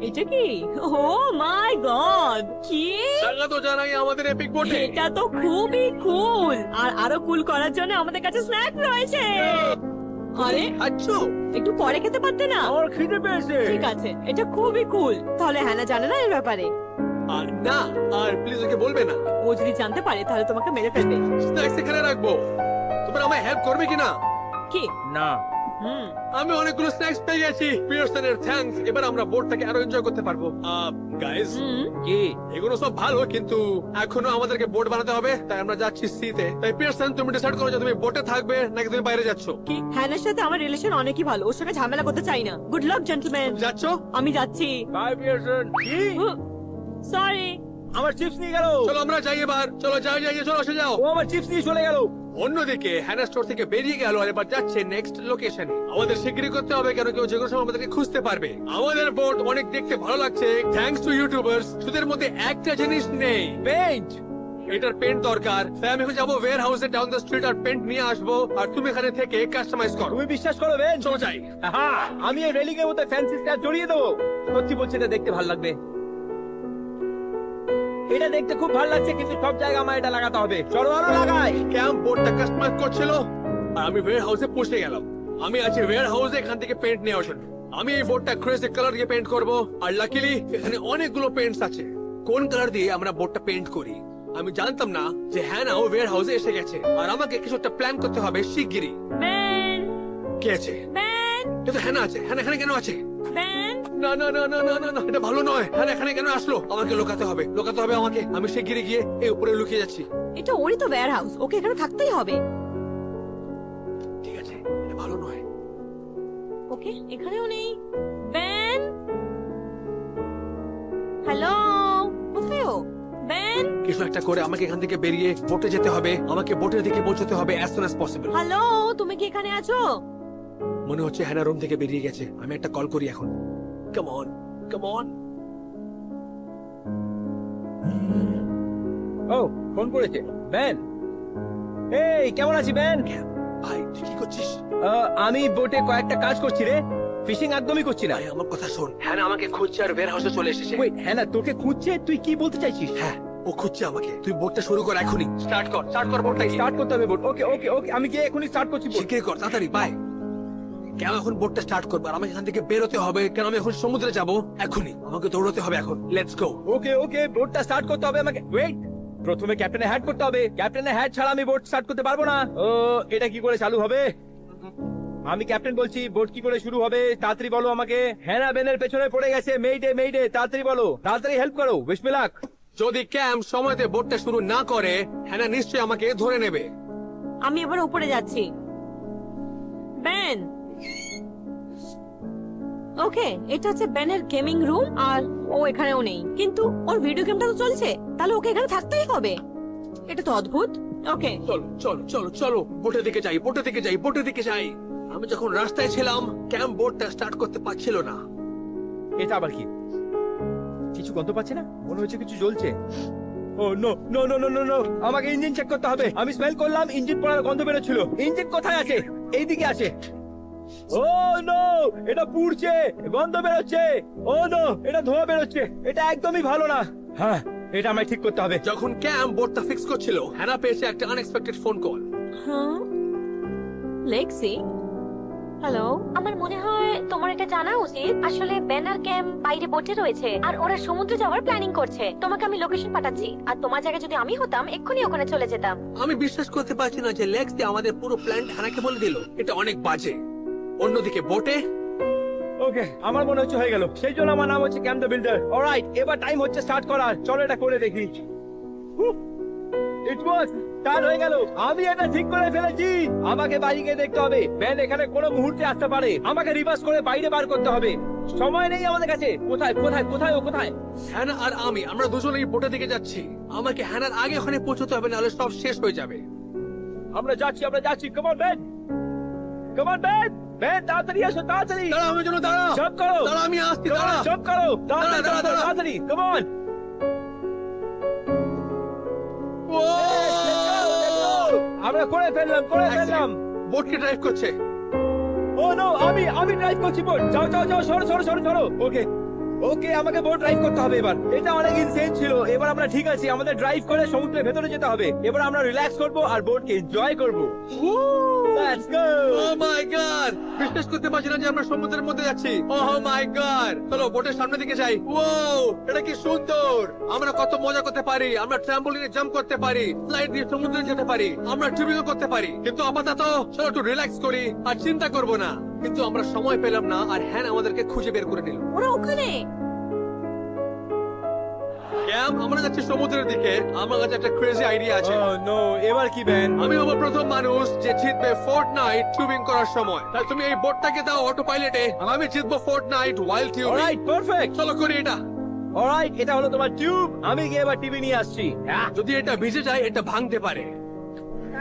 এটা কি? ও মাই গড, কি? স্বাগত জানাই আমাদের এপিক বোটে। এটা তো খুবই কুল। আর আরো কুল করার জন্য আমাদের কাছে স্ন্যাক রয়েছে। আরে, আচ্ছা, একটু পরে খেতে পারতে না? আমার খিদে পেয়েছে। ঠিক আছে, এটা খুবই কুল। তাহলে হ্যানা জানে না এর ব্যাপারে? আর না, আর প্লিজ ওকে বলবে না। ও যদি জানতে পারে তাহলে তোমাকে মেরে ফেলবে। স্ন্যাক্স এখানে রাখবো। তোমরা আমায় হেল্প করবে কিনা? কি? না। আমি অনেকগুলো স্ন্যাক্স পেয়ে গেছি। পিয়ারসনের থ্যাঙ্কস। এবার আমরা বোটটাকে আরো এনজয় করতে পারবো। গাইস, কি? এগুলো সব ভালো, কিন্তু এখনো আমাদেরকে বোট বানাতে হবে। তাই আমরা যাচ্ছি সিতে। তাই পিয়ারসন, তুমি ডিসাইড করো যে তুমি বোটে থাকবে নাকি তুমি বাইরে যাচ্ছ। কি? হ্যানার সাথে আমার রিলেশন অনেকই ভালো। ওর সঙ্গে ঝামেলা করতে চাই না। Good luck gentleman. যাচ্ছ? আমি যাচ্ছি। Bye Pearson. কি? সরি। আমার চিপস নিয়ে গেল। চলো আমরা যাই এবার। চলো যাই যাই, চলো এসে যাও। ও আমার চিপস নিয়ে চলে গেল। অন্যদিকে হ্যানা স্টোর থেকে বেরিয়ে গেল আর এবার যাচ্ছে নেক্সট লোকেশনে। আমাদের শিগগিরই করতে হবে, কেন কেউ যে কোনো সময় আমাদেরকে খুঁজতে পারবে। আমাদের বোট অনেক দেখতে ভালো লাগছে, থ্যাঙ্কস টু ইউটিউবার্স। শুধুর মধ্যে একটা জিনিস নেই, পেইন্ট। এটার পেন্ট দরকার। তাই আমি এখন যাবো ওয়্যার হাউসে ডাউন দ্য স্ট্রিট আর পেন্ট নিয়ে আসবো। আর তুমি এখানে থেকে কাস্টমাইজ করো। তুমি বিশ্বাস করো বেন? চলো যাই। হ্যাঁ, আমি এই রেলিং এর মধ্যে ফ্যান্সি স্টার জড়িয়ে দেবো। সত্যি বলছি, এটা দেখতে ভালো লাগবে। এটা দেখতে খুব ভালো লাগছে, কিন্তু সব জায়গায় আমার এটা লাগাতে হবে। চলো আরো লাগাই। ক্যাম্প বোর্ডটা কাস্টমাইজ করছিল আর আমি ওয়্যার হাউসে পৌঁছে গেলাম। আমি আছি ওয়্যার হাউসে এখান থেকে পেন্ট নেওয়ার জন্য। আমি এই বোর্ডটা ক্রেজি কালার দিয়ে পেন্ট করব। আর লাকিলি এখানে অনেকগুলো পেন্টস আছে। কোন কালার দিয়ে আমরা বোর্ডটা পেন্ট করি আমি জানতাম না যে হ্যানা ওয়্যার হাউসে এসে গেছে। আর আমাকে কিছু একটা প্ল্যান করতে হবে শিগগিরই। বেন, কে আছে? বেন, এটা হ্যানা আছে। হ্যানা এখানে কেন আছে? বেন। না না না না না না না, এটা ভালো নয়। হ্যানা এখানে কেন আসলো? আমাকে লুকাতে হবে, লুকাতে হবে আমাকে। আমি শিগগিরই গিয়ে এই উপরে লুকিয়ে যাচ্ছি। এটা ওরই তো ওয়্যার হাউস, ওকে এখানে থাকতেই হবে। ঠিক আছে, এটা ভালো নয়। ওকে, এখানেও নেই। বেন, হ্যালো, কোথায় ও? বেন, কিছু একটা করে আমাকে এখান থেকে বেরিয়ে বোটে যেতে হবে। আমাকে বোটের দিকে পৌঁছতে হবে as soon as possible। Hello, তুমি কি এখানে আছো? মনে হচ্ছে হ্যানা রুম থেকে বেরিয়ে গেছে। আমি একটা কল করি এখন। Come on, come on. ও ফোন করেছে বেন। এই কেমন আছি বেন? ভাই তুই কি করছিস? আমি বোটে কয়েকটা কাজ করছি রে, ফিশিং একদমই করছি না। ভাই আমার কথা শোন, হ্যানা আমাকে খুঁজছে আর ওয়্যার হাউসে চলে এসেছে। ওই হ্যাঁ না, তোকে খুঁজছে? তুই কি বলতে চাইছিস? হ্যাঁ, ও খুঁজছে আমাকে। তুই বোটটা শুরু কর এখনই। স্টার্ট কর বোটটা। স্টার্ট করতে হবে বোট। ওকে ওকে ওকে, আমি গিয়ে এখনই স্টার্ট করছি বোট। শিগগিরই কর, তাড়াতাড়ি। বাই। কেন এখন বোটটা স্টার্ট করবো আর আমাকে এখান থেকে বেরোতে হবে? কেন আমি এখন সমুদ্রে যাব এখনই? আমাকে দৌড়তে হবে এখন। Let's go. Okay okay, বোটটা start করতে হবে আমাকে। ওয়েট, প্রথমে ক্যাপ্টেনের হ্যাট করতে হবে। ক্যাপ্টেনের হ্যাট ছাড়া আমি বোট স্টার্ট করতে পারবো না। ও, এটা কি করে চালু হবে? আমি ক্যাপ্টেন বলছি, বোট কি করে শুরু হবে? তাড়াতাড়ি বলো আমাকে। হ্যানা বেনের পেছনে পড়ে গেছে। মেইডে, তাড়াতাড়ি বলো, তাড়াতাড়ি হেল্প করো। Wish me luck. যদি ক্যাম্প সময়তে বোটটা শুরু না করে, হ্যানা নিশ্চয়ই আমাকে ধরে নেবে। আমি এবার উপরে যাচ্ছি। বেন, ওকে, এটা হচ্ছে বেনের গেমিং রুম আর ও এখানেও নেই, কিন্তু ওর ভিডিও গেমটা তো চলছে, তাহলে ওকে এখানে থাকতেই হবে। এটা তো অদ্ভুত। ওকে, চলো বোটের দিকে যাই। আমি যখন রাস্তায় ছিলাম, ক্যাম্প বোটটা স্টার্ট করতে পারছিল না। এটা আবার কি? কিছু গন্ধ পাচ্ছে না? মনে হচ্ছে কিছু জ্বলছে। Oh no no no no no no, আমাকে ইঞ্জিন চেক করতে হবে। আমি স্মেল করলাম, ইঞ্জিন পড়ার গন্ধ বেরোচ্ছিল। ইঞ্জিন কোথায় আছে? এইদিকে আছে। ও নো, এটা পুড়ছে, গন্ধ বেরোচ্ছে। ও নো, এটা ধোঁয়া বেরোচ্ছে। এটা একদমই ভালো না। হ্যাঁ, এটা আমায় ঠিক করতে হবে। যখন ক্যাম্প বোটটা ফিক্স করছিল, হ্যানা পেয়েছে একটা আনএক্সপেক্টেড ফোন কল। হ্যাঁ, লেক্সি, হ্যালো। আমার মনে হয় তোমার এটা জানা উচিত। আসলে ব্যানার ক্যাম্প বাইরে বোটে রয়েছে আর ওরা সমুদ্রে যাওয়ার প্ল্যানিং করছে। তোমাকে আমি লোকেশন পাঠাচ্ছি, আর তোমার জায়গায় যদি আমি হতাম এক্ষুনি ওখানে চলে যেতাম। আমি বিশ্বাস করতে পারছি না যে লেক্সি আমাদের পুরো প্ল্যান হ্যানাকে বলে দিল। এটা অনেক বাজে। অন্যদিকে বোটে ওকে, আমার মনে হচ্ছে হয়ে গেল। সেই জন্য আমার নাম হচ্ছে ক্যাম্প দ্য বিল্ডার। অলরাইট, এবার টাইম হচ্ছে স্টার্ট করার। চলো এটা করে দেখি। ইট ওয়াজ স্টার্ট হয়ে গেল। আমি এটা ঠিক করে ফেলেছি। আমাকে বাইরে গিয়ে দেখতে হবে। ব্যান এখানে কোনো মুহূর্তে আসতে পারে। আমাকে রিভার্স করে বাইরে বার করতে হবে। সময় নেই আমাদের কাছে। কোথায় কোথায় কোথায় ও কোথায়? হ্যানা আর আমরা দুজনেই বোটের দিকে যাচ্ছি। আমাকে হ্যানার আগে ওখানে পৌঁছতে হবে, নাহলে সব শেষ হয়ে যাবে। আমরা যাচ্ছি। Come on Ben, come on Ben. Ben তাড়াতাড়ি আসো, তাড়াতাড়ি। দাঁড়া, আমার জন্য দাঁড়া। জম্প করো। দাঁড়া, আমি আসছি। দাঁড়া। জম্প করো, তাড়াতাড়ি দাঁড়া, দাঁড়া। তাড়াতাড়ি। Come on. ও! আমরা করে ফেললাম। বোটকে ড্রাইভ করছে। ও নো, আমি ড্রাইভ করছি বোট। যাও সরো। ওকে, আমাকে বোট ড্রাইভ করতে হবে এবার। এটা অনেক ইনসেন ছিল। এবার আমরা ঠিক আছি। আমাদের ড্রাইভ করে সমুদ্রের ভেতরে যেতে হবে। এবার আমরা রিল্যাক্স করব আর বোটকে এনজয় করব। Let's go. Oh my God, বিশ্বাস করতে পারছি না যে আমরা সমুদ্রের মধ্যে যাচ্ছি। ও মাই গড, চলো বোটের সামনের দিকে যাই। ও, এটা কি সুন্দর। আমরা কত মজা করতে পারি। আমরা ট্রাম্পোলিনে জাম্প করতে পারি, স্লাইড দিয়ে সমুদ্রে যেতে পারি, আমরা ট্রিপিংও করতে পারি। কিন্তু আপাতত চলো একটু রিল্যাক্স করি আর চিন্তা করব না। কিন্তু আমরা সময় পেলাম না আর হ্যান আমাদেরকে খুঁজে বের করে নিল। ওরা ওখানে। ক্যাম্প, আমরা যাচ্ছি সমুদ্রের দিকে। আমার কাছে একটা ক্রেজি আইডিয়া আছে। ও নো, এবার কি ব্যান? আমি হবো প্রথম মানুষ যে জিতবে ফোর্টনাইট টিউবিং করার সময়। তাই তুমি এই বোটটাকে দাও অটো পাইলটে, আমি জিতবো fortnight wild tubing. Alright, perfect. চলো করি এটা। অলরাইট, এটা হলো তোমার টিউব। আমি গিয়ে এবার টিভি নিয়ে আসছি। যদি এটা ভিজে যায়, এটা ভাঙতে পারে।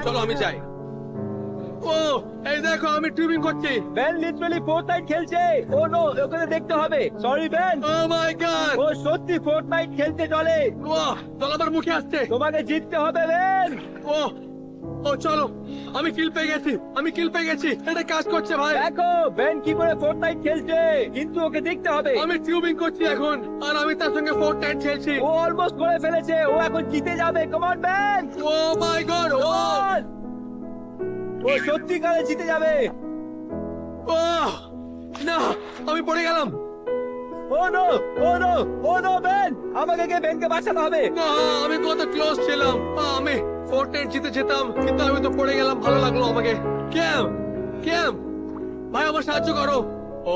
চলো আমি যাই। ও, এই দেখো আমি টিউবিং করছি। ব্যান লিটারালি ফোর্টনাইট খেলছে। ও নো, ওকে দেখতে হবে। Sorry Ben. Oh my God, ও সত্যি ফোর্টনাইট খেলতে চলে। ওহ, জল আমার মুখে আসছে। তোমাকে জিততে হবে ব্যান। ও চলো, আমি কিল পেয়ে গেছি। এটা কাজ করছে ভাই। দেখো ব্যান কি করে ফোর্টনাইট খেলছে, কিন্তু ওকে দেখতে হবে। আমি টিউবিং করছি এখন আর আমি তার সঙ্গে ফোর্টনাইট খেলছি। ও অলমোস্ট করে ফেলেছে। ও এখন জিতে যাবে। Come on Ben. Oh my God, ও সত্যিকারে জিতে যাবে। না, আমি পড়ে গেলাম। ও নো ব্যান, আমাকে গিয়ে ব্যানকে বাঁচাতে হবে। না, আমি কত ক্লোজ ছিলাম। আমি ফোর্টনাইট জিতে যেতাম, কিন্তু আমি তো পড়ে গেলাম। ভালো লাগলো আমাকে। ক্যাম্প ভাই, আমার সাহায্য করো।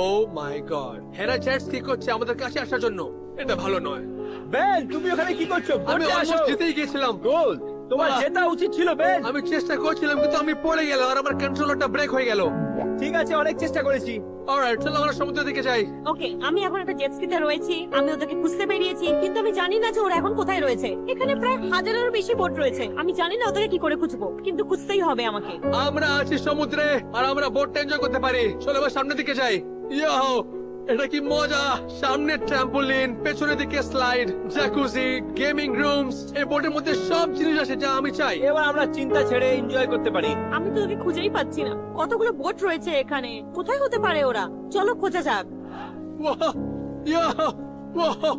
ও মাই গড, হেরা চ্যাটস কি করছে আমাদের কাছে আসার জন্য। এটা ভালো নয়। ব্যান তুমি ওখানে কি করছো? আমি বোটে আসো। অলমোস্ট জিতেই গেছিলাম। গোল, তোমার জেতা উচিত ছিল ব্যান। আমি চেষ্টা করছিলাম, কিন্তু আমি পড়ে গেলাম আর আমার কন্ট্রোলারটা ব্রেক হয়ে গেল। ঠিক আছে, অনেক চেষ্টা করেছি। অলরাইট, চলো আমরা সমুদ্রের দিকে যাই। ওকে, আমি এখন একটা জেট স্কিতে রয়েছি। আমি ওদেরকে খুঁজতে বেরিয়েছি, কিন্তু আমি জানি না যে ওরা এখন কোথায় রয়েছে। এখানে প্রায় 1000-এরও বেশি বোট রয়েছে। আমি জানি না ওদেরকে কি করে খুঁজবো, কিন্তু খুঁজতেই হবে আমাকে। আমরা আছি সমুদ্রে আর আমরা বোটটা এনজয় করতে পারি। চলো এবার সামনের দিকে যাই। ইয়াও, এটা কি মজা! সামনে ট্রাম্পোলিন, পেছনের দিকে স্লাইড, জ্যাকুজি, গেমিং রুমস। এই বোটের মধ্যে সব জিনিস আছে যা আমি চাই। এবার আমরা চিন্তা ছেড়ে এনজয় করতে পারি। আমি তো ওকে খুঁজেই পাচ্ছি না। কতগুলো বোট রয়েছে এখানে, কোথায় হতে পারে ওরা? চলো খোঁজা যাক। ওয়াও, ইয়াও, ওয়াও।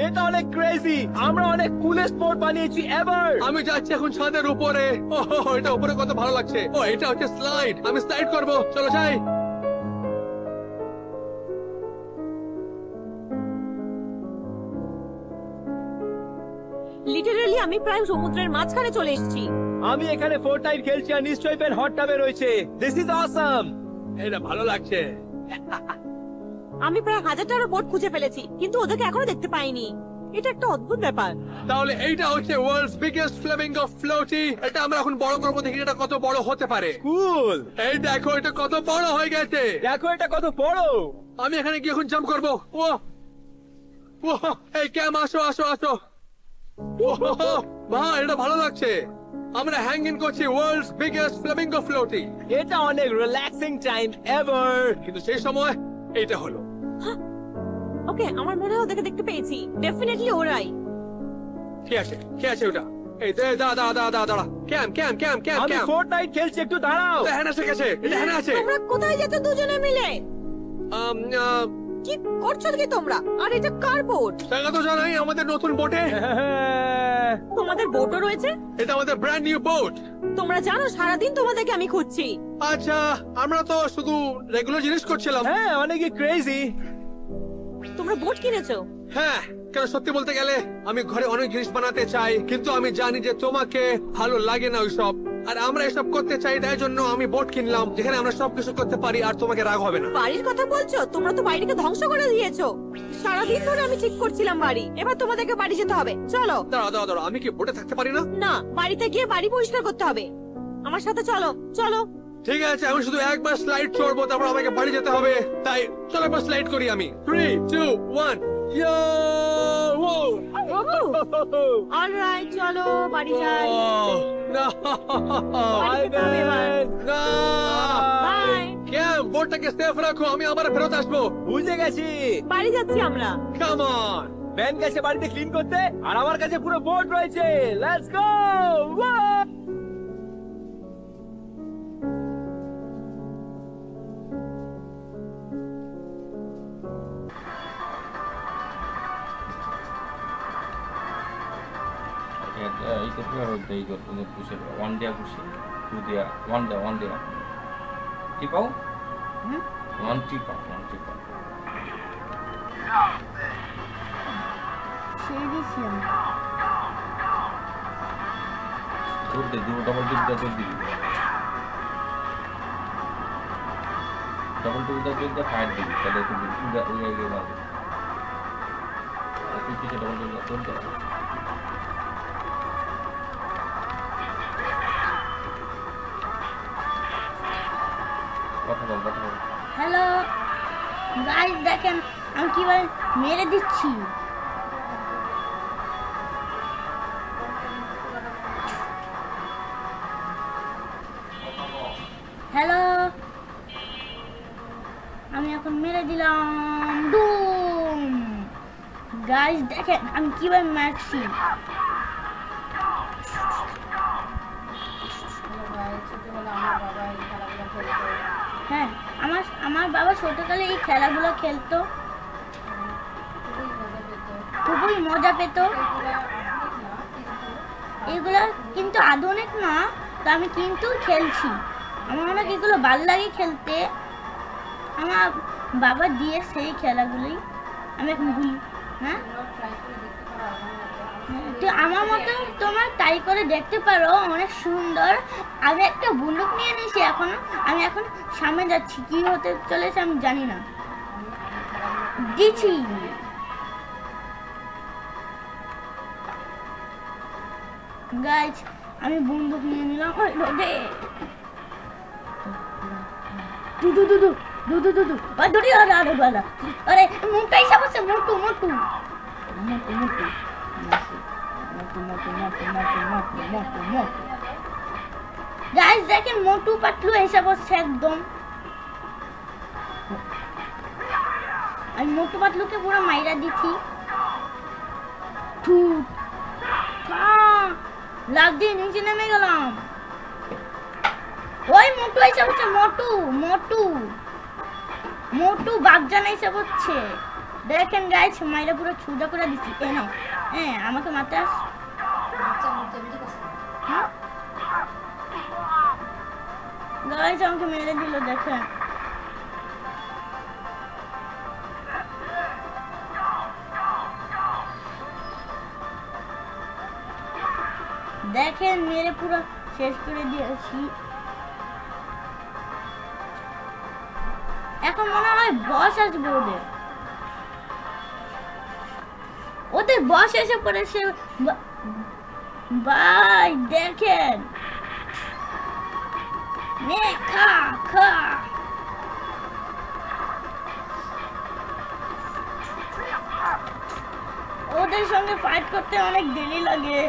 এটা অনেক ক্রেজি। আমরা অনেক কুলেস্ট বোট বানিয়েছি এভার। আমি যাচ্ছি এখন ছাদের উপরে। ওহ, এটা উপরে কত ভালো লাগছে। ও, এটা হচ্ছে স্লাইড। আমি স্লাইড করব। চলো যাই। লিটারালি আমি প্রায় সমুদ্রের মাঝখানে চলে এসেছি। আমি এখানে ফোর্টনাইট খেলছি আর নিশ্চয়ই পেন হট টাবে রয়েছে। This is awesome. এটা ভালো লাগছে। আমি প্রায় 1000টারও বোট খুঁজে ফেলেছি, কিন্তু ওদেরকে এখনো দেখতে পাইনি। এটা একটা অদ্ভুত ব্যাপার। তাহলে এইটা হচ্ছে ওয়ার্ল্ডস বিগেস্ট ফ্লেমিঙ্গো ফ্লোটি। এটা আমরা এখন বড় করবো, দেখি এটা কত বড় হতে পারে। কুল। এই দেখো, এটা কত বড় হয়ে গেছে। দেখো এটা কত বড়। আমি এখানে গিয়ে এখন জাম্প করবো। ও ও, এই ক্যাম, আসো আসো আসো। ভাই, এটা ভালো লাগছে। আমরা হ্যাং ইন করছি ওয়ার্ল্ডস বিগেস্ট ফ্লেমিঙ্গো ফ্লোটি। এটা অনেক রিল্যাক্সিং টাইম এভার। কিন্তু সেই সময় এইটা হলো। ওকে, আমার মনে হয় ওদেরকে দেখতে পেয়েছি। ডেফিনেটলি ওরাই। কে আছে? কে আছে ওটা? এই দাঁড়া দাঁড়া দাঁড়া দাঁড়া। ক্যাম ক্যাম ক্যাম ক্যাম আমি ক্যাম। ফোর্টনাইট খেলছি, একটু দাঁড়াও। এটা হ্যানা এসে গেছে। এটা হ্যানা আছে। তোমরা কোথায় যেতে দুজনে মিলে? আম, আহ, কি করছো কি তোমরা? আর এটা কার বোট? দেখা তো জানাই আমাদের নতুন বোটে। তোমাদের বোটও রয়েছে? এটা আমাদের ব্র্যান্ড নিউ বোট। তোমরা জানো সারাদিন তোমাদেরকে আমি খুঁজছি। আচ্ছা, আমরা তো শুধু রেগুলার জিনিস করছিলাম। হ্যাঁ, অনেকই ক্রেজি। তোমরা বোট কিনেছো? হ্যাঁ, কেন সত্যি বলতে গেলে আমি ঘরে অনেক জিনিস বানাতে চাই, কিন্তু আমি জানি যে তোমাকে ভালো লাগে না ওইসব। আর আমরা এসব করতে চাই, তাই জন্য আমি বোট কিনলাম যেখানে আমরা সবকিছু করতে পারি আর তোমাকে রাগ হবে না। বাড়ির কথা বলছো? তোমরা তো বাড়িটাকে ধ্বংস করে দিয়েছো। সারাদিন ধরে আমি ঠিক করছিলাম বাড়ি। এবার তোমাদেরকে বাড়ি যেতে হবে। চলো। দাঁড়া দাঁড়া দাঁড়া, আমি কি বোটে থাকতে পারি না? না, বাড়িতে গিয়ে বাড়ি পরিষ্কার করতে হবে। আমার সাথে চলো। চলো। ঠিক আছে, আমি শুধু একবার স্লাইড চড়বো, তারপর আমাকে বাড়ি যেতে হবে। তাই চলো একবার স্লাইড করি আমি। 3, 2, 1। অলরাইট, চলো বাড়ি যাই। না বাড়ি যেতে হবে এবার। না, বাই। ক্যাম, বোটটাকে সেফ রাখো, আমি আবার ফেরত আসবো। বুঝে গেছি। বাড়ি যাচ্ছি আমরা। কাম অন। ব্যান গেছে বাড়িতে ক্লিন করতে, আর আমার কাছে পুরো বোট রয়েছে। Let's go. itu pun harus dari ikut untuk pusing one day pusing two day one day tipau one tipau tur deh dua double tip dah tur di double tip dah fight di kalau itu udah gitu tapi kita double tip dah tur dah কথা বল hello guys, দেখেন আমি কিভাবে মেরে দিচ্ছি। Hello, আমি এখন মেরে দিলাম। ডুম। গাইস দেখেন আমি কিভাবে মারছি। হ্যাঁ, আমার বাবা ছোটকালে এই খেলাগুলো খেলতো, খুবই মজা পেত। এগুলো কিন্তু আধুনিক না, তো আমি কিন্তু খেলছি। আমার অনেক এগুলো ভালো লাগে খেলতে। আমার বাবা দিয়ে সেই খেলাগুলোই আমি এখন ভুলি। হ্যাঁ, তো আমার মতো তোমার তাই করে দেখতে পারো, অনেক সুন্দর। আমি একটা বন্দুক নিয়ে নিয়েছি, আমি এখন সামনে যাচ্ছি। কি হতে চলেছে আমি জানি না। দিচ্ছি। গাইজ, আমি বন্দুক নিয়ে নিলাম। দু দু দু দু দু দু দু দু আর ধরি আরে বালা আরে মোটা হিসাব আছে মোটু মোটু মোটু মোটু মোটু মোটু মোটু মোটু মোটু মোটু মোটু গাইস দেখেন মোটু পাতলু হিসাব হচ্ছে একদম আমি মোটু পাতলুকে পুরো মাইরা দিছি টু লাভ দিয়ে নিচে নেমে গেলাম ওই মোটু হিসাব হচ্ছে মোটু মোটু মোটু বাগজানা হিসাব হচ্ছে দেখেন গাইস মাইরা পুরো ছুদা করে দিচ্ছি আমাকে মারতে আস গাইস আমাকে মেরে দিল দেখেন দেখেন মেরে পুরো শেষ করে দিয়েছি এখন মনে হয় বস আসবে ওদের বস এসে পড়েছে ভাই দেখেন নে খা খা ওদের সঙ্গে ফাইট করতে অনেক দেরি লাগে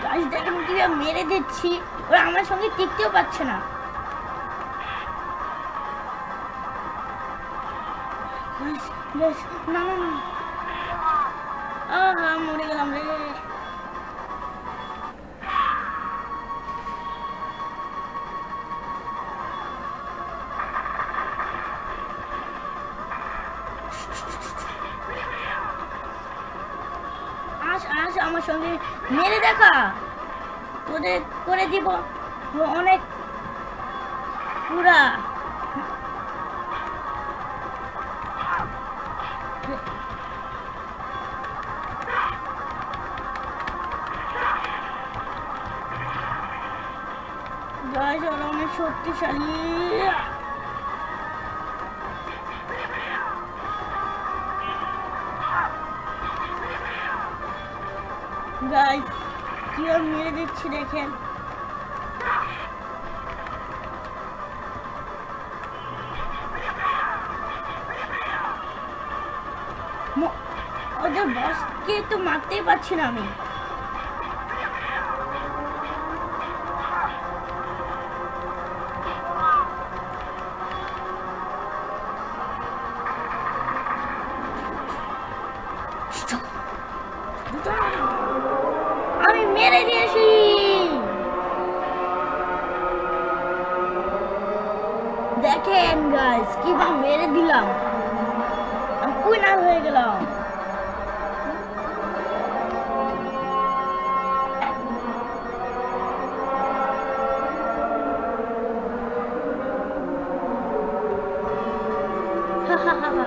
গাইস দেখেন কিভাবে মেরে দিচ্ছি ওরা আমার সঙ্গে টিকতেও পারছে না না না না আহা মরে গেলাম রে আস আস আমার সঙ্গে মেরে দেখা তোদের করে দিব অনেক পুরা গাইস ওরা অনেক শক্তিশালী গাইস কিভাবে মেরে দিচ্ছি দেখেন ওদের বসকে তো মারতেই পারছি না আমি আমি মেরে দিয়েছি দেখেন গাইস কিভাবে মেরে দিলাম আমি উইনার হয়ে গেলাম হা হা হা হা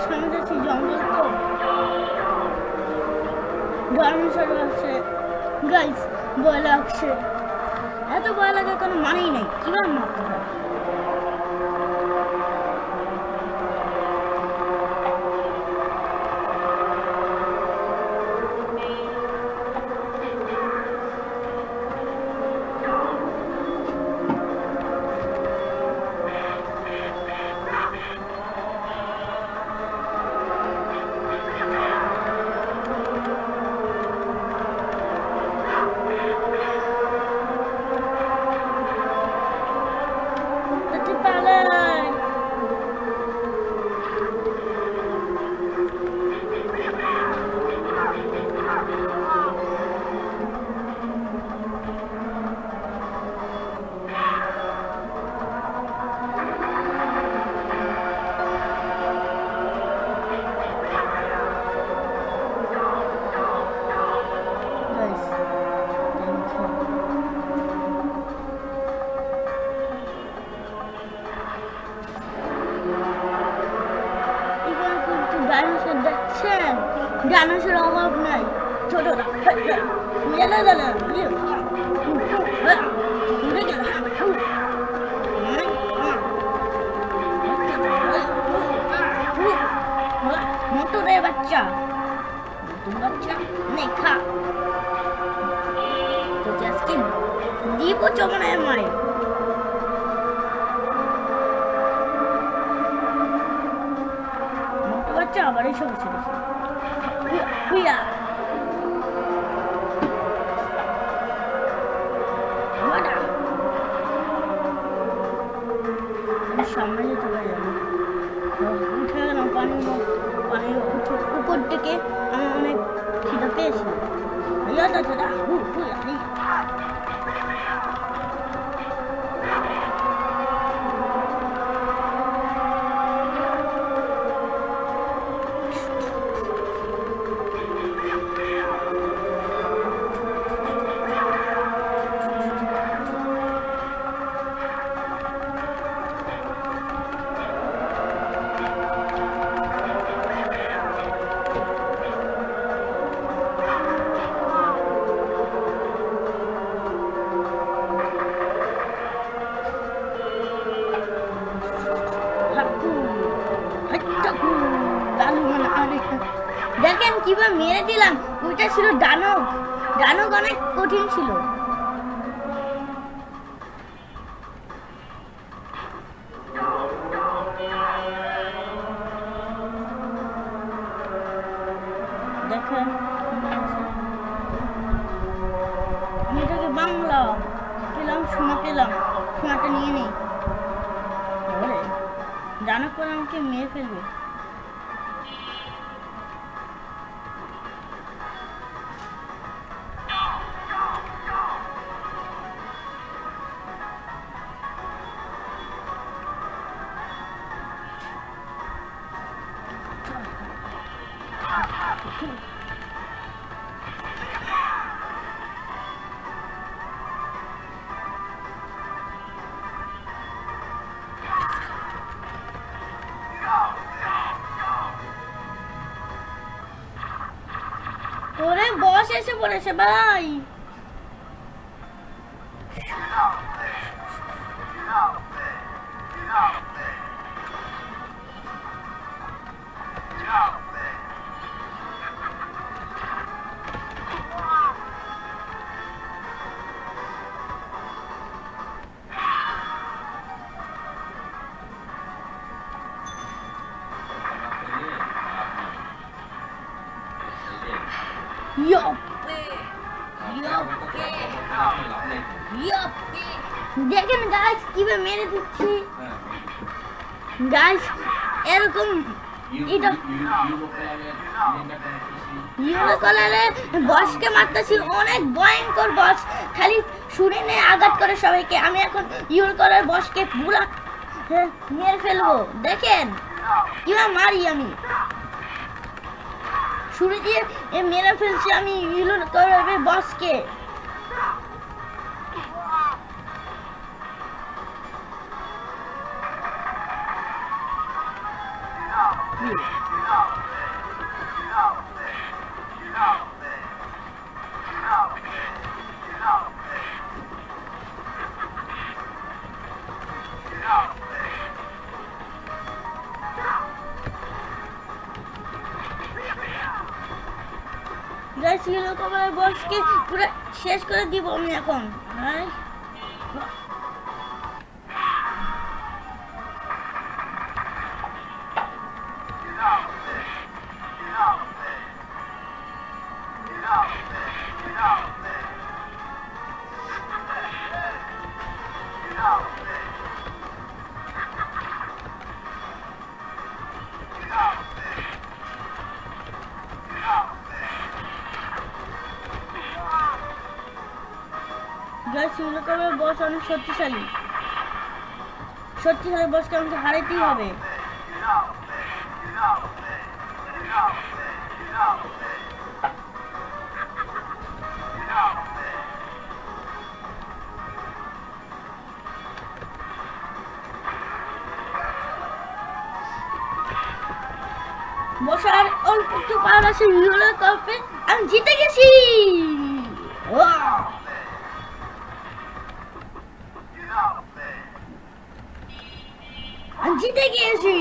সামনে যাচ্ছি জঙ্গল তো ধর্মশাল আছে গাইস ভয় লাগছে এত ভয় লাগে কোনো মানেই নাই কিভাবে মারতে হয় ডানোসের অভাব নাই ছোটরা মোটরের বাচ্চা নতুন বাচ্চা নে খা তোকে আজকে দিব চমনের মায়ের মোটো বাচ্চা আবার এসে বসে দেখি হুইয়া সামনে যেতে পারি উঠে গেলাম পানির উপর থেকে আমি অনেক খিদে পেয়েছি দেখেন কিভাবে মেরে দিলাম ওইটা ছিল দানব দানব অনেক কঠিন ছিল দেখেন আমি এটাকে বাংলা পেলাম সোনা পেলাম সোনাটা নিয়ে নেই দানব করে আমাকে মেরে ফেলবে ওরে বস এসে পড়েছে ভাই দেখেন গাইস কিভাবে মেরে দিচ্ছি গাইস এরকম এটা ইউরো কালারের বসকে মারতেছি অনেক ভয়ঙ্কর বস খালি শুনে নে আঘাত করে সবাইকে আমি এখন ইউরো কালার বসকে পুরা মেরে ফেলবো দেখেন কিভাবে মারি আমি শুরু দিয়ে মেরে ফেলছি আমি ইউরো কালারের বসকে বসকে পুরো শেষ করে দিব আমি এখন বস অনেক শক্তিশালী বসকে আমাকে হারাইতেই হবে বস আর অল্প একটু পাওয়ার আছে রিওলের তরফে। আমি জিতে গেছি। ওয়াও! আমি জিতে গিয়েছি।